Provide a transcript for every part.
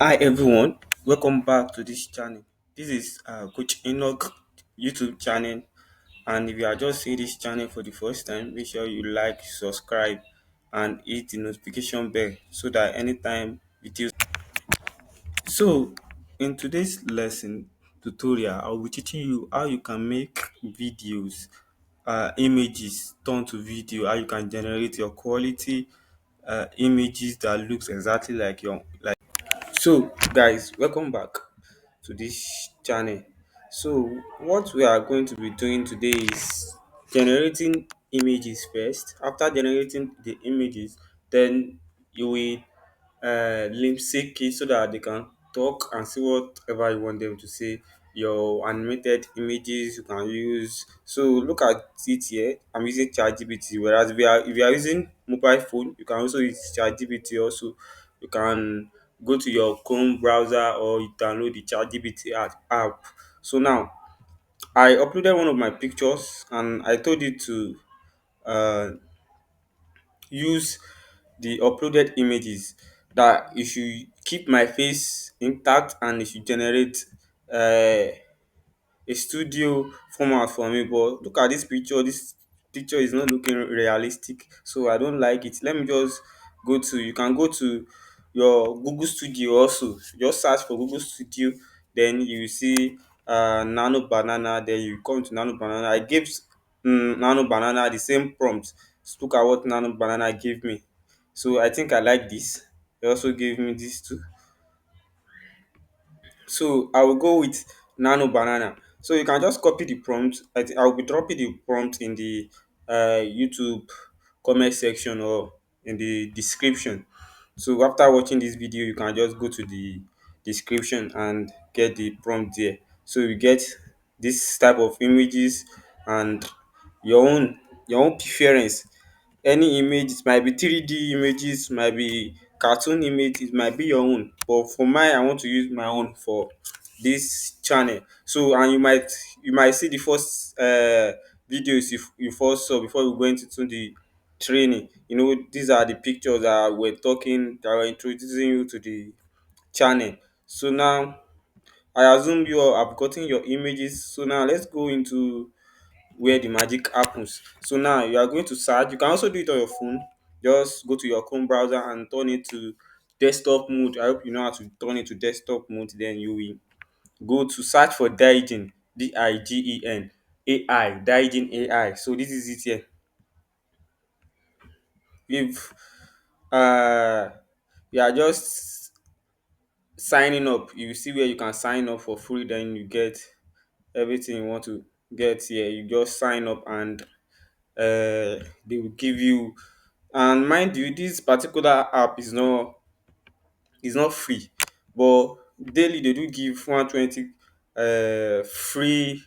Hi everyone, welcome back to this channel. This is Coach Enoch YouTube channel, and if you are just seeing this channel for the first time, make sure you like, subscribe, and hit the notification bell so that anytime videos. So, in today's lesson tutorial, I will be teaching you how you can make videos, images turn to video, how you can generate your quality images that looks exactly like your like. So, guys, welcome back to this channel. So, what we are going to be doing today is generating images first. After generating the images, then you will lip sync it so that they can talk and see whatever you want them to say. Your animated images you can use. So look at it here. I'm using ChatGPT. Whereas if you are using mobile phone, you can also use ChatGPT. Also, you can go to your Chrome browser or you download the ChatGPT app. So now I uploaded one of my pictures and I told it to uh, use the uploaded images that it should keep my face intact and it should generate uh, a studio format for me. But look at this picture is not looking realistic, so I don't like it. Let me just go to you can go to your Google Studio. Also just search for Google Studio, then you see Nano Banana, then you come to Nano Banana. I gave Nano Banana the same prompt. Look at what Nano Banana gave me. So I think I like this. They also gave me this too. So I will go with Nano Banana. So you can just copy the prompt. I will be dropping the prompt in the YouTube comment section or in the description. So after watching this video, you can just go to the description and get the prompt there. So you get this type of images and your own your own preference. Any image, it might be 3D images, might be cartoon image, it might be your own, but for mine I want to use my own for this channel. So and you might see the first videos you first saw before we went into the training. These are the pictures that we're talking that were introducing you to the channel. So now I assume you all have gotten your images. So now let's go into where the magic happens. So now you are going to search. You can also do it on your phone. Just go to your Chrome browser and turn it to desktop mode. I hope you know how to turn it to desktop mode. Then you will go to search for Digen, Digen AI, Digen AI. So this is it here. If you are just signing up, you see where you can sign up for free. Then you get everything you want to get here. You just sign up and they will give you. And mind you, this particular app is not free, but daily they do give 120 free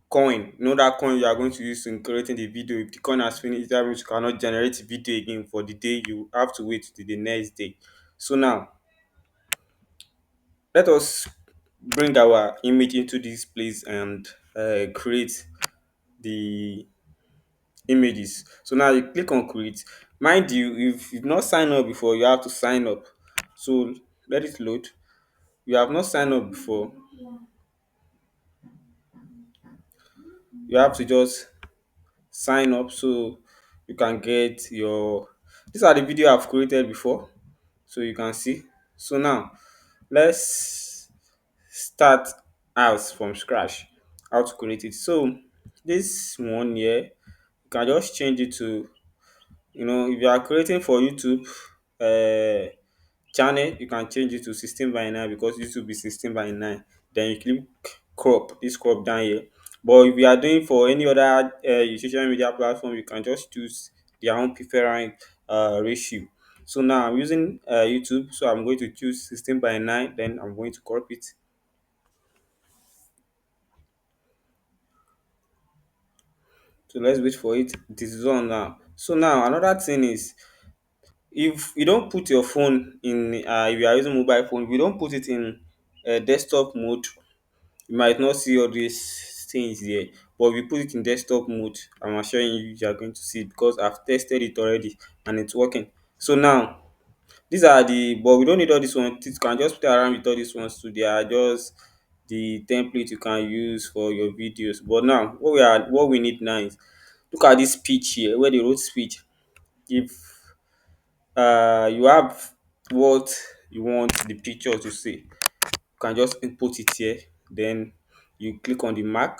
coin. That coin you are going to use in creating the video. If the coin has finished, that means you cannot generate the video again for the day. You have to wait till the next day. So now let us bring our image into this place and create the images. So now you click on create. Mind you, if you've not signed up before, you have to sign up. So let it load. You have not signed up before, you have to just sign up so you can get your. These are the video I've created before, so you can see. So now let's start out from scratch how to create it. So this one here, you can just change it to, if you are creating for YouTube channel, you can change it to 16:9 because YouTube is 16:9. Then you click crop, this crop down here. But if you are doing for any other social media platform, you can just choose their own preferred ratio. So now I'm using YouTube, so I'm going to choose 16:9. Then I'm going to crop it. So let's wait for it. This is on now. So now another thing is, if you don't put your phone in, if you are using mobile phone, if you don't put it in desktop mode, you might not see all these things here. But if you put it in desktop mode, I'm assuring you are going to see it because I've tested it already and it's working. So now These are the, but we don't need all this one. You can just play around with all these ones too. They are just the template you can use for your videos. But now what we need now is look at this speech here where they wrote speech. If you have what you want the picture to say, you can just input it here. Then you click on the mark,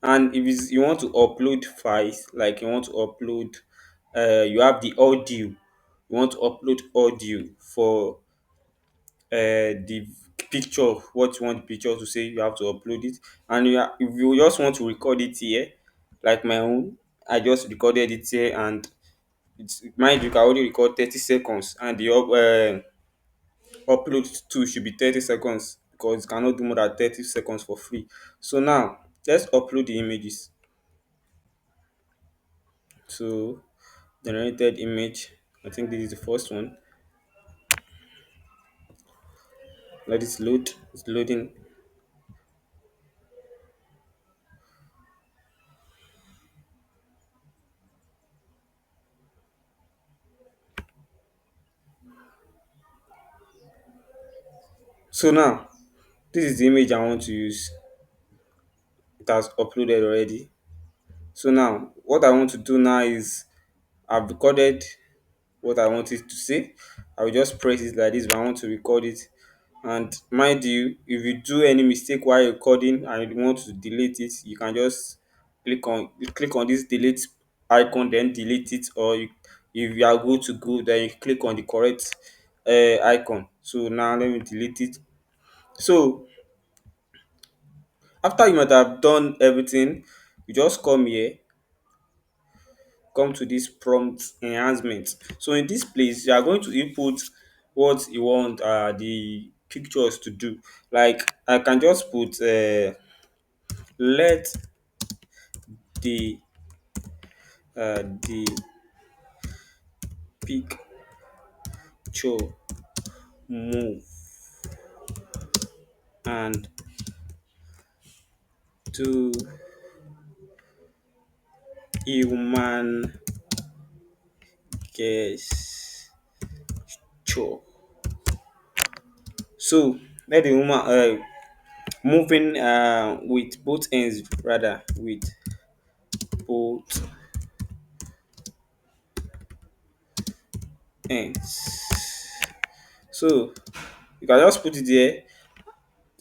and if you want to upload files, like you want to upload you have the audio, you want to upload audio for the picture, what you want the picture to say, you have to upload it. And if you just want to record it here, like my own, I just recorded it here, and it's, mind you can only record 30 seconds, and the upload too should be 30 seconds because you cannot do more than 30 seconds for free. So now let's upload the images. So generated image, I think this is the first one. Let it load, it's loading. So now this is the image I want to use. It has uploaded already. So now what I want to do now is I've recorded what I want it to say. I will just press it like this, but I want to record it. And mind you, if you do any mistake while recording and you want to delete it, you can just click on this delete icon, then delete it. Or if you are good to go, then you click on the correct icon. So now let me delete it. So after you might have done everything, you just come here, come to this prompt enhancement. So in this place, you are going to input what you want the pictures to do. Like I can just put let the picture move and do human gesture. So let the woman moving with both ends, rather with both ends. So you can just put it there,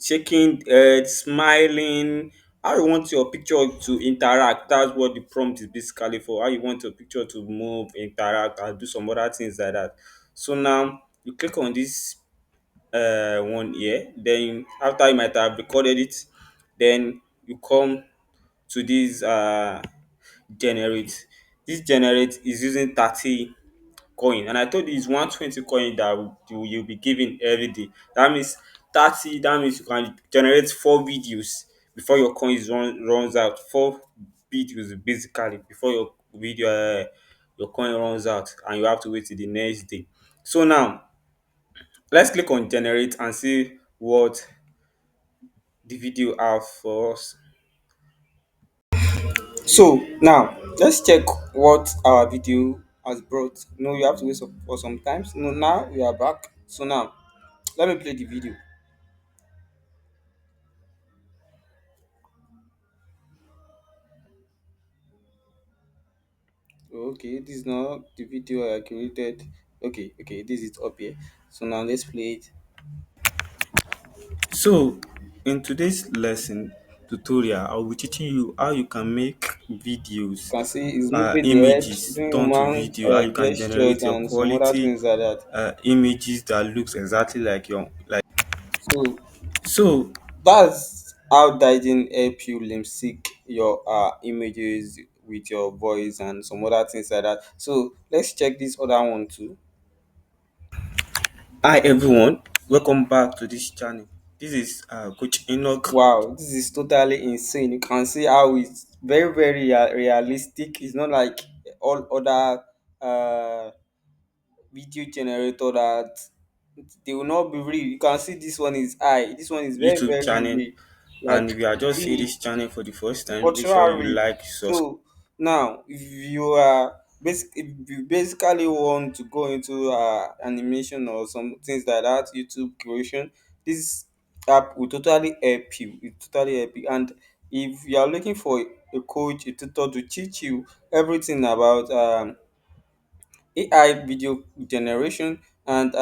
shaking head, smiling. How you want your picture to interact? That's what the prompt is basically for. How you want your picture to move, interact, and do some other things like that. So now you click on this one here. Then after you might have recorded it, then you come to this generate. This generate is using 30 coin, and I told you it's 120 coin that you'll be given every day. That means 30, that means you can generate 4 videos before your coins runs out. 4 videos basically before your video your coin runs out, and you have to wait till the next day. So now let's click on generate and see what the video have for us. So now let's check what our video has brought. No, you have to wait for some time. No, now we are back. So now let me play the video. Okay, this is not the video I created. Okay, this is up here. So now let's play it. So in today's lesson tutorial, I'll be teaching you how you can make You videos, can see he's moving the head, images doing turn to human video, how you can gestures generate your and some other quality things like that. images that looks exactly like your like. So So that's how Didin help you lip sync your images with your voice and some other things like that. So let's check this other one too. hi everyone, welcome back to this channel. This is Coach Enoch. Wow, this is totally insane. You can see how it's very realistic. It's not like all other video generator that they will not be real. You can see this one is high. This one is YouTube very channel, real. and Like if you are just seeing real this channel for the first time, make sure cultural you real. like, subscribe. So now if you are if you basically want to go into animation or some things like that, YouTube creation, this app will totally help you. It totally help you. And if you are looking for a coach, a tutor to teach you everything about AI video generation and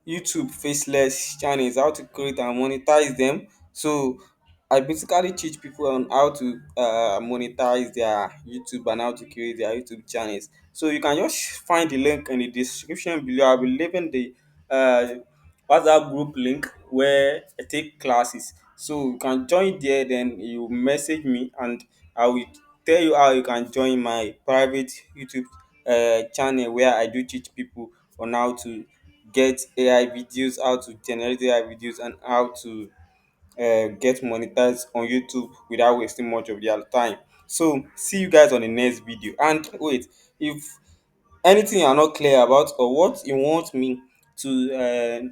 YouTube faceless channels, how to create and monetize them. So I basically teach people on how to monetize their YouTube and how to create their YouTube channels. So you can just find the link in the description below. I'll be leaving the uh, WhatsApp group link where I take classes. So you can join there, then you message me and I will tell you how you can join my private YouTube channel where I do teach people on how to get AI videos, how to generate AI videos, and how to get monetized on YouTube without wasting much of their time. So see you guys on the next video. And wait, if anything you're not clear about or what you want me to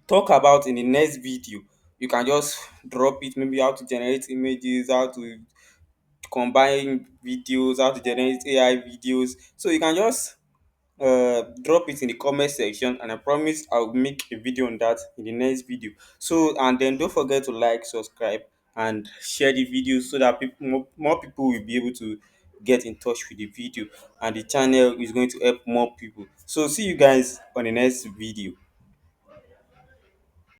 talk about in the next video, you can just drop it. Maybe how to generate images, how to combine videos, how to generate AI videos. So you can just drop it in the comment section, and I promise I'll make a video on that in the next video. So and then don't forget to like, subscribe, and share the video so that more people will be able to get in touch with the video, and the channel is going to help more people. So see you guys on the next video.